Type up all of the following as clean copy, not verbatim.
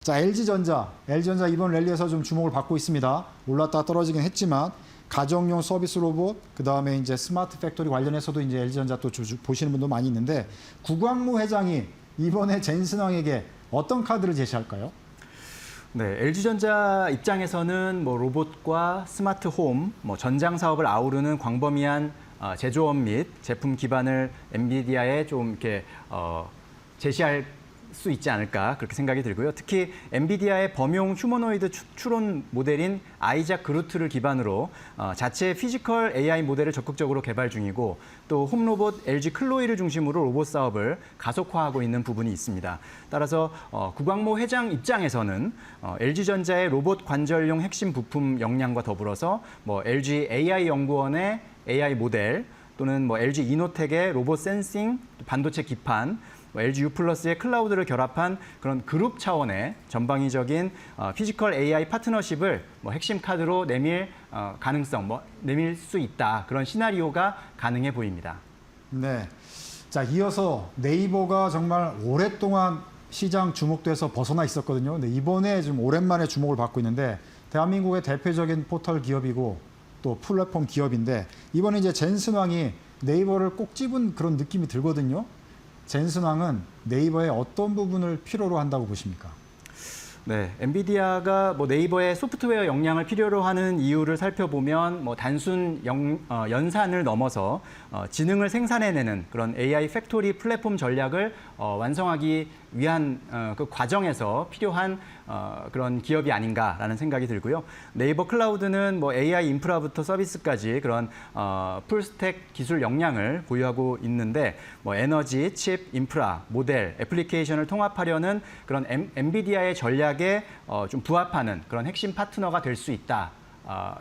자, LG전자 이번 랠리에서 좀 주목을 받고 있습니다. 올랐다가 떨어지긴 했지만 가정용 서비스 로봇, 그다음에 이제 스마트 팩토리 관련해서도 이제 LG전자 또 보시는 분도 많이 있는데 구광모 회장이 이번에 젠슨왕에게 어떤 카드를 제시할까요? 네, LG전자 입장에서는 뭐 로봇과 스마트 홈, 뭐 전장 사업을 아우르는 광범위한 제조업 및 제품 기반을 엔비디아에 좀 이렇게 제시할 수 있지 않을까 그렇게 생각이 들고요. 특히 엔비디아의 범용 휴머노이드 추론 모델인 아이작 그루트를 기반으로 자체 피지컬 AI 모델을 적극적으로 개발 중이고 또 홈로봇 LG 클로이를 중심으로 로봇 사업을 가속화하고 있는 부분이 있습니다. 따라서 구광모 회장 입장에서는 LG전자의 로봇 관절용 핵심 부품 역량과 더불어서 뭐 LG AI 연구원의 AI 모델 또는 뭐 LG 이노텍의 로봇 센싱, 반도체 기판, LG U+의 클라우드를 결합한 그런 그룹 차원의 전방위적인 피지컬 AI 파트너십을 뭐 핵심 카드로 내밀 가능성, 내밀 수 있다. 그런 시나리오가 가능해 보입니다. 네. 자, 이어서 네이버가 정말 오랫동안 시장 주목돼서 벗어나 있었거든요. 근데 이번에 좀 오랜만에 주목을 받고 있는데 대한민국의 대표적인 포털 기업이고 또 플랫폼 기업인데 이번에 이제 젠슨왕이 네이버를 꼭 집은 그런 느낌이 들거든요. 젠슨왕은 네이버의 어떤 부분을 필요로 한다고 보십니까? 네, 엔비디아가 뭐 네이버의 소프트웨어 역량을 필요로 하는 이유를 살펴보면 뭐 단순 연산을 넘어서 지능을 생산해내는 그런 AI 팩토리 플랫폼 전략을 완성하기 위한 그 과정에서 필요한 그런 기업이 아닌가라는 생각이 들고요. 네이버 클라우드는 뭐 AI 인프라부터 서비스까지 그런 풀스택 기술 역량을 보유하고 있는데 뭐 에너지, 칩, 인프라, 모델, 애플리케이션을 통합하려는 그런 엔비디아의 전략에 좀 부합하는 그런 핵심 파트너가 될 수 있다.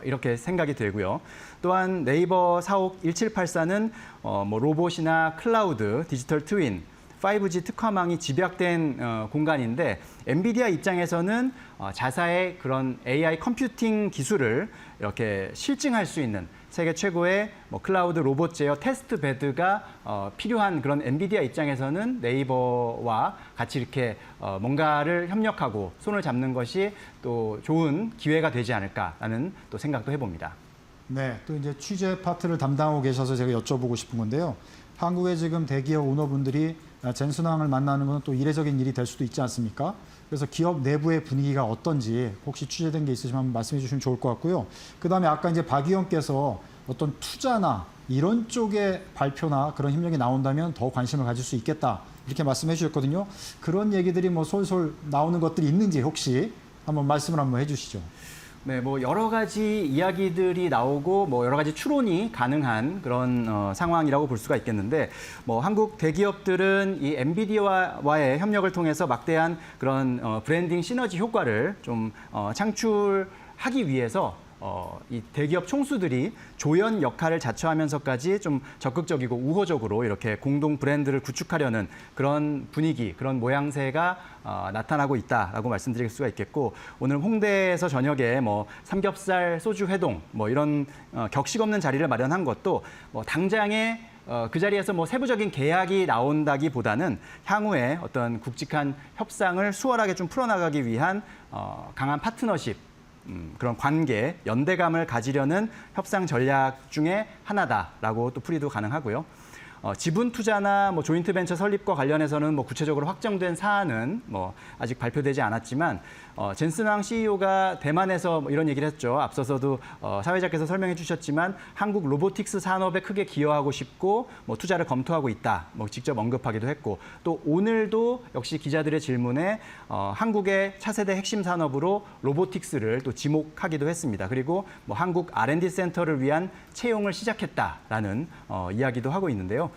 이렇게 생각이 들고요. 또한 네이버 사옥 1784는 뭐 로봇이나 클라우드, 디지털 트윈, 5G 특화망이 집약된 공간인데 엔비디아 입장에서는 자사의 그런 AI 컴퓨팅 기술을 이렇게 실증할 수 있는 세계 최고의 뭐 클라우드 로봇 제어 테스트 베드가 필요한 그런 엔비디아 입장에서는 네이버와 같이 이렇게 뭔가를 협력하고 손을 잡는 것이 또 좋은 기회가 되지 않을까라는 또 생각도 해봅니다. 네, 또 이제 취재 파트를 담당하고 계셔서 제가 여쭤보고 싶은 건데요. 한국의 지금 대기업 오너분들이 젠슨왕을 만나는 건 또 이례적인 일이 될 수도 있지 않습니까? 그래서 기업 내부의 분위기가 어떤지 혹시 취재된 게 있으시면 한번 말씀해 주시면 좋을 것 같고요. 그다음에 아까 이제 박 의원께서 어떤 투자나 이런 쪽의 발표나 그런 협력이 나온다면 더 관심을 가질 수 있겠다. 이렇게 말씀해 주셨거든요. 그런 얘기들이 뭐 솔솔 나오는 것들이 있는지 혹시 한번 말씀을 한번 해 주시죠. 네, 뭐 여러 가지 이야기들이 나오고 뭐 여러 가지 추론이 가능한 그런 상황이라고 볼 수가 있겠는데 뭐 한국 대기업들은 이 엔비디아와의 협력을 통해서 막대한 그런 브랜딩 시너지 효과를 좀 창출하기 위해서 이 대기업 총수들이 조연 역할을 자처하면서까지 좀 적극적이고 우호적으로 이렇게 공동 브랜드를 구축하려는 그런 분위기, 그런 모양새가 나타나고 있다라고 말씀드릴 수가 있겠고 오늘 홍대에서 저녁에 뭐 삼겹살 소주 회동 뭐 이런 격식 없는 자리를 마련한 것도 뭐 당장에 그 자리에서 뭐 세부적인 계약이 나온다기보다는 향후에 어떤 굵직한 협상을 수월하게 좀 풀어나가기 위한 강한 파트너십 그런 관계, 연대감을 가지려는 협상 전략 중에 하나다라고 또 풀이도 가능하고요. 지분 투자나 뭐 조인트 벤처 설립과 관련해서는 뭐 구체적으로 확정된 사안은 뭐 아직 발표되지 않았지만 젠슨왕 CEO가 대만에서 뭐 이런 얘기를 했죠. 앞서서도 사회자께서 설명해 주셨지만 한국 로보틱스 산업에 크게 기여하고 싶고 뭐 투자를 검토하고 있다. 뭐 직접 언급하기도 했고 또 오늘도 역시 기자들의 질문에 한국의 차세대 핵심 산업으로 로보틱스를 또 지목하기도 했습니다. 그리고 뭐 한국 R&D 센터를 위한 채용을 시작했다라는 이야기도 하고 있는데요.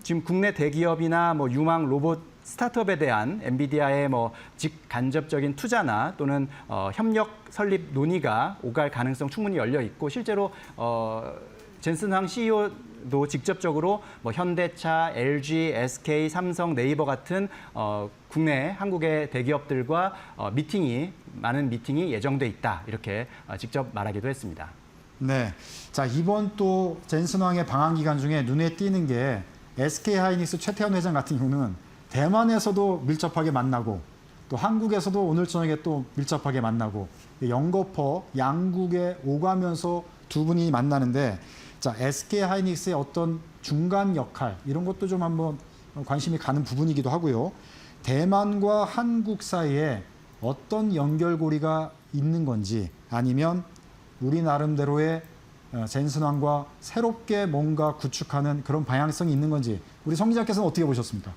지금 국내 대기업이나 뭐 유망 로봇 스타트업에 대한 엔비디아의 뭐 직간접적인 투자나 또는 협력 설립 논의가 오갈 가능성 충분히 열려 있고 실제로 젠슨왕 CEO도 직접적으로 뭐 현대차, LG, SK, 삼성, 네이버 같은 국내 한국의 대기업들과 많은 미팅이 예정돼 있다 이렇게 직접 말하기도 했습니다. 네, 자 이번 또 젠슨왕의 방한 기간 중에 눈에 띄는 게 SK 하이닉스 최태원 회장 같은 경우는 대만에서도 밀접하게 만나고 또 한국에서도 오늘 저녁에 또 밀접하게 만나고 영거퍼 양국에 오가면서 두 분이 만나는데 자, SK 하이닉스의 어떤 중간 역할 이런 것도 좀 한번 관심이 가는 부분이기도 하고요. 대만과 한국 사이에 어떤 연결고리가 있는 건지 아니면 우리 나름대로의 젠슨왕과 새롭게 뭔가 구축하는 그런 방향성이 있는 건지 우리 성 기자께서는 어떻게 보셨습니까?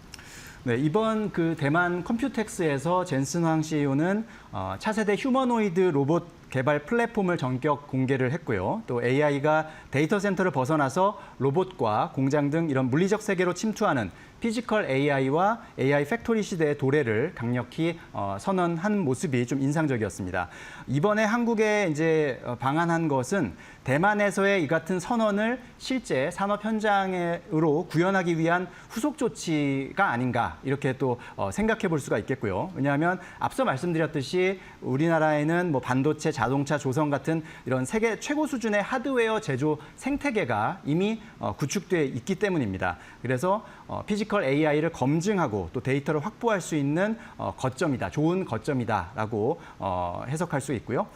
네, 이번 그 대만 컴퓨텍스에서 젠슨황 CEO는 차세대 휴머노이드 로봇 개발 플랫폼을 전격 공개를 했고요. 또 AI가 데이터 센터를 벗어나서 로봇과 공장 등 이런 물리적 세계로 침투하는 피지컬 AI와 AI 팩토리 시대의 도래를 강력히 선언한 모습이 좀 인상적이었습니다. 이번에 한국에 이제 방한한 것은 대만에서의 이 같은 선언을 실제 산업 현장으로 구현하기 위한 후속 조치가 아닌가 이렇게 또 생각해 볼 수가 있겠고요. 왜냐하면 앞서 말씀드렸듯이 우리나라에는 뭐 반도체, 자동차, 조선 같은 이런 세계 최고 수준의 하드웨어 제조 생태계가 이미 구축돼 있기 때문입니다. 그래서 피지컬 AI를 검증하고 또 데이터를 확보할 수 있는 거점이다, 좋은 거점이다라고 해석할 수 있고요.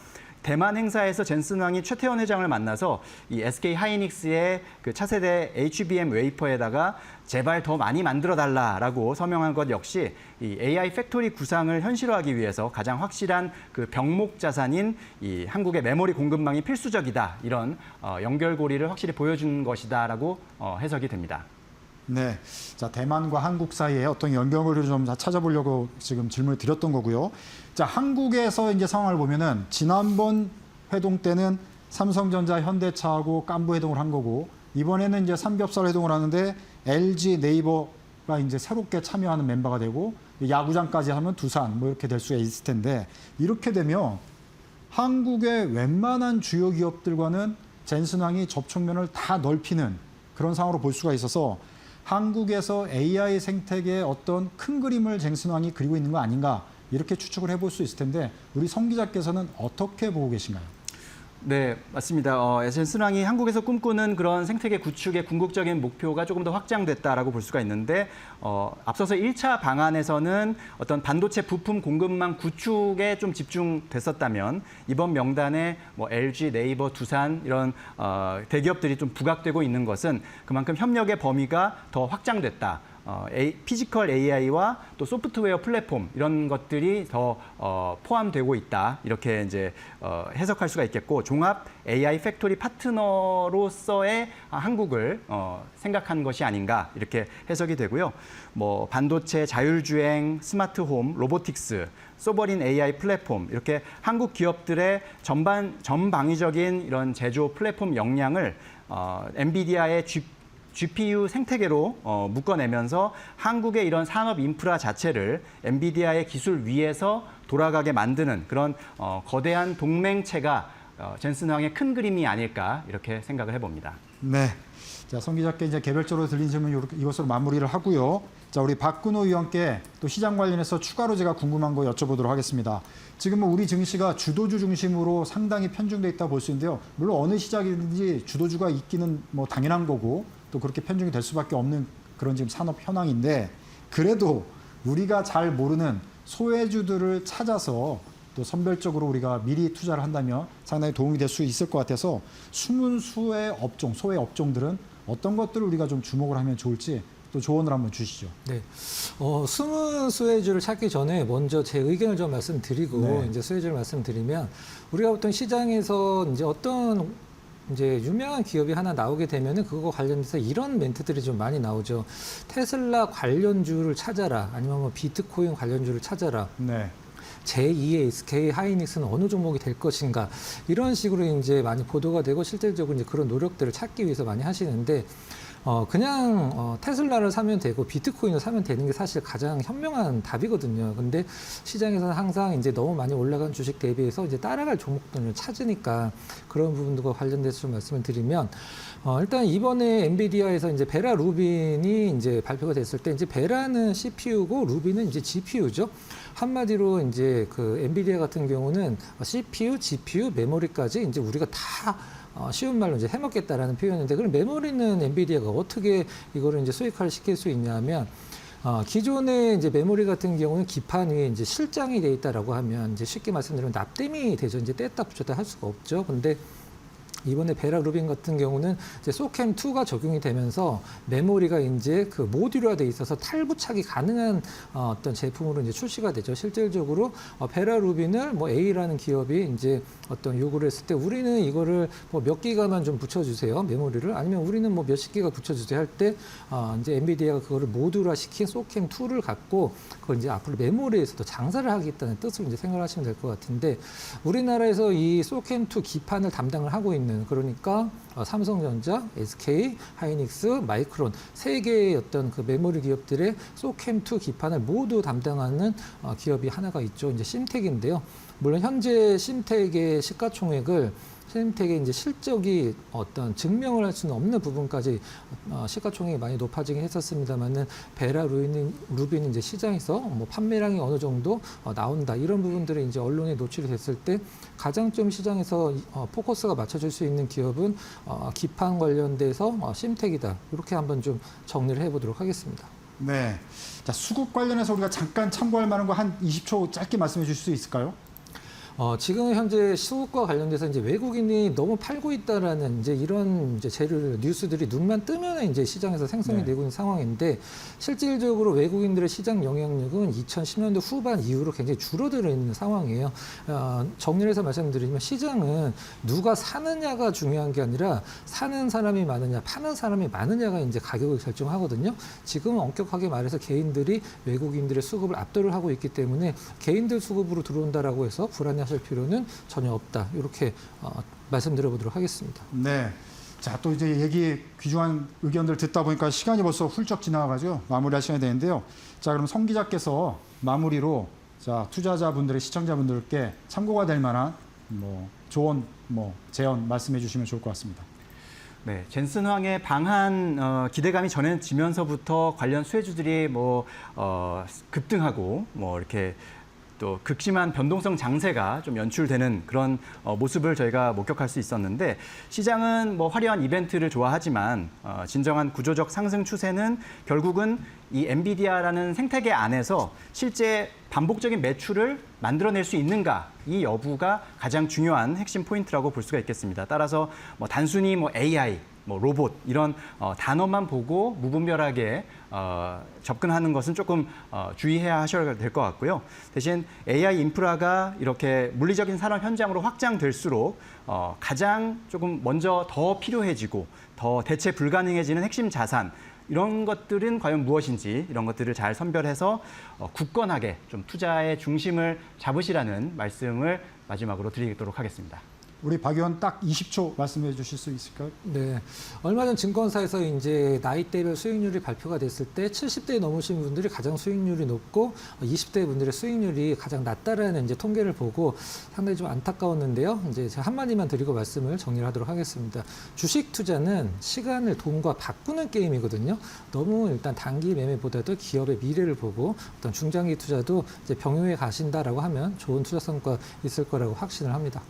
대만 행사에서 젠슨왕이 최태원 회장을 만나서 이 SK 하이닉스의 그 차세대 HBM 웨이퍼에다가 제발 더 많이 만들어 달라라고 서명한 것 역시 이 AI 팩토리 구상을 현실화하기 위해서 가장 확실한 그 병목 자산인 이 한국의 메모리 공급망이 필수적이다 이런 연결고리를 확실히 보여준 것이다라고 해석이 됩니다. 네, 자 대만과 한국 사이에 어떤 연결고리를 좀 찾아보려고 지금 질문을 드렸던 거고요. 자 한국에서 이제 상황을 보면은 지난번 회동 때는 삼성전자, 현대차하고 깐부 회동을 한 거고 이번에는 이제 삼겹살 회동을 하는데 LG, 네이버가 이제 새롭게 참여하는 멤버가 되고 야구장까지 하면 두산 뭐 이렇게 될 수가 있을 텐데 이렇게 되면 한국의 웬만한 주요 기업들과는 젠슨왕이 접촉면을 다 넓히는 그런 상황으로 볼 수가 있어서. 한국에서 AI 생태계의 어떤 큰 그림을 젠슨왕이 그리고 있는 거 아닌가 이렇게 추측을 해볼 수 있을 텐데 우리 성 기자께서는 어떻게 보고 계신가요? 네, 맞습니다. 젠슨왕이 한국에서 꿈꾸는 그런 생태계 구축의 궁극적인 목표가 조금 더 확장됐다라고 볼 수가 있는데 앞서서 1차 방안에서는 어떤 반도체 부품 공급망 구축에 좀 집중됐었다면 이번 명단에 뭐 LG, 네이버, 두산 이런 대기업들이 좀 부각되고 있는 것은 그만큼 협력의 범위가 더 확장됐다. 피지컬 AI와 또 소프트웨어 플랫폼 이런 것들이 더 포함되고 있다 이렇게 이제 해석할 수가 있겠고 종합 AI 팩토리 파트너로서의 한국을 생각한 것이 아닌가 이렇게 해석이 되고요. 뭐 반도체, 자율주행, 스마트홈, 로보틱스, 소버린 AI 플랫폼 이렇게 한국 기업들의 전방위적인 이런 제조 플랫폼 역량을 엔비디아의 GPU 생태계로 묶어내면서 한국의 이런 산업 인프라 자체를 엔비디아의 기술 위에서 돌아가게 만드는 그런 거대한 동맹체가 젠슨왕의 큰 그림이 아닐까 이렇게 생각을 해봅니다. 네, 자, 성 기자께 이제 개별적으로 들린 질문 이것으로 마무리를 하고요. 자, 우리 박근호 의원께 또 시장 관련해서 추가로 제가 궁금한 거 여쭤보도록 하겠습니다. 지금은 우리 증시가 주도주 중심으로 상당히 편중돼 있다 볼 수 있는데요. 물론 어느 시장이든지 주도주가 있기는 뭐 당연한 거고 또 그렇게 편중이 될 수밖에 없는 그런 지금 산업 현황인데 그래도 우리가 잘 모르는 소외주들을 찾아서 또 선별적으로 우리가 미리 투자를 한다면 상당히 도움이 될 수 있을 것 같아서 숨은 소외 업종들은 어떤 것들을 우리가 좀 주목을 하면 좋을지 또 조언을 한번 주시죠. 네, 숨은 수혜주를 찾기 전에 먼저 제 의견을 좀 말씀드리고 네. 이제 수혜주를 말씀드리면 우리가 보통 시장에서 이제 어떤 이제 유명한 기업이 하나 나오게 되면은 그거 관련해서 이런 멘트들이 좀 많이 나오죠. 테슬라 관련주를 찾아라, 아니면 뭐 비트코인 관련주를 찾아라. 네. 제2의 SK 하이닉스는 어느 종목이 될 것인가 이런 식으로 이제 많이 보도가 되고 실질적으로 이제 그런 노력들을 찾기 위해서 많이 하시는데 그냥 테슬라를 사면 되고 비트코인을 사면 되는 게 사실 가장 현명한 답이거든요. 근데 시장에서는 항상 이제 너무 많이 올라간 주식 대비해서 이제 따라갈 종목들을 찾으니까 그런 부분들과 관련돼서 좀 말씀을 드리면 일단 이번에 엔비디아에서 이제 베라 루빈이 이제 발표가 됐을 때 이제 베라는 CPU고 루빈은 이제 GPU죠. 한마디로 이제 그 엔비디아 같은 경우는 CPU, GPU, 메모리까지 이제 우리가 다 쉬운 말로 이제 해먹겠다라는 표현인데 그럼 메모리는 엔비디아가 어떻게 이거를 이제 수익화를 시킬 수 있냐면 기존의 이제 메모리 같은 경우는 기판 위에 이제 실장이 돼 있다라고 하면 이제 쉽게 말씀드리면 납땜이 되죠. 이제 뗐다 붙였다 할 수가 없죠. 근데 이번에 베라 루빈 같은 경우는 이제 소캠2가 적용이 되면서 메모리가 이제 그 모듈화돼 있어서 탈부착이 가능한 어떤 제품으로 이제 출시가 되죠. 실질적으로 베라 루빈을 뭐 A라는 기업이 이제 어떤 요구를 했을 때 우리는 이거를 뭐 몇 기가만 좀 붙여주세요. 메모리를 아니면 우리는 뭐 몇십 기가 붙여주세요 할 때 이제 엔비디아가 그거를 모듈화 시킨 소캠2를 갖고 그걸 이제 앞으로 메모리에서도 장사를 하겠다는 뜻으로 이제 생각하시면 될 것 같은데 우리나라에서 이 소캠2 기판을 담당을 하고 있는 그러니까 삼성전자, SK, 하이닉스, 마이크론 세 개의 어떤 그 메모리 기업들의 소캠2 기판을 모두 담당하는 기업이 하나가 있죠. 이제 심텍인데요. 물론 현재 심텍의 시가총액을 심텍의 이제 실적이 어떤 증명을 할 수는 없는 부분까지 시가총액이 많이 높아지긴 했었습니다만은 베라 루빈 이제 시장에서 뭐 판매량이 어느 정도 나온다 이런 부분들이 이제 언론에 노출이 됐을 때 가장 좀 시장에서 포커스가 맞춰질 수 있는 기업은 기판 관련돼서 심텍이다 이렇게 한번 좀 정리를 해보도록 하겠습니다. 네. 자, 수급 관련해서 우리가 잠깐 참고할 만한 거 한 20초 짧게 말씀해 주실 수 있을까요? 지금 현재 수급과 관련돼서 이제 외국인이 너무 팔고 있다라는 이제 이런 이제 재료 뉴스들이 눈만 뜨면 이제 시장에서 생성이 네. 되고 있는 상황인데 실질적으로 외국인들의 시장 영향력은 2010년대 후반 이후로 굉장히 줄어들어 있는 상황이에요. 정리를 해서 말씀드리면 시장은 누가 사느냐가 중요한 게 아니라 사는 사람이 많으냐, 파는 사람이 많으냐가 이제 가격을 결정하거든요. 지금은 엄격하게 말해서 개인들이 외국인들의 수급을 압도를 하고 있기 때문에 개인들 수급으로 들어온다라고 해서 불안해 하실 필요는 전혀 없다. 이렇게 말씀드려보도록 하겠습니다. 네. 자, 또 이제 얘기 귀중한 의견들 듣다 보니까 시간이 벌써 훌쩍 지나가가지고 마무리할 시간이 되는데요. 자, 그럼 성 기자께서 마무리로 자, 투자자분들의 시청자분들께 참고가 될 만한 뭐 조언, 뭐 제언 말씀해 주시면 좋을 것 같습니다. 네, 젠슨 황의 방한 기대감이 전해지면서부터 관련 수혜주들이 급등하고 이렇게 또 극심한 변동성 장세가 좀 연출되는 그런 모습을 저희가 목격할 수 있었는데 시장은 화려한 이벤트를 좋아하지만 진정한 구조적 상승 추세는 결국은 이 엔비디아라는 생태계 안에서 실제 반복적인 매출을 만들어낼 수 있는가 이 여부가 가장 중요한 핵심 포인트라고 볼 수가 있겠습니다. 따라서 단순히 AI, 로봇 이런 단어만 보고 무분별하게 접근하는 것은 조금 주의해야 하셔야 될 것 같고요. 대신 AI 인프라가 이렇게 물리적인 산업 현장으로 확장될수록 가장 조금 먼저 더 필요해지고 더 대체 불가능해지는 핵심 자산 이런 것들은 과연 무엇인지 이런 것들을 잘 선별해서 굳건하게 좀 투자의 중심을 잡으시라는 말씀을 마지막으로 드리도록 하겠습니다. 우리 박 의원 딱 20초 말씀해 주실 수 있을까요? 네. 얼마 전 증권사에서 이제 나이대별 수익률이 발표가 됐을 때 70대 넘으신 분들이 가장 수익률이 높고 20대 분들의 수익률이 가장 낮다라는 이제 통계를 보고 상당히 좀 안타까웠는데요. 이제 제가 한마디만 드리고 말씀을 정리를 하도록 하겠습니다. 주식 투자는 시간을 돈과 바꾸는 게임이거든요. 너무 일단 단기 매매보다도 기업의 미래를 보고 어떤 중장기 투자도 이제 병용해 가신다라고 하면 좋은 투자 성과 있을 거라고 확신을 합니다.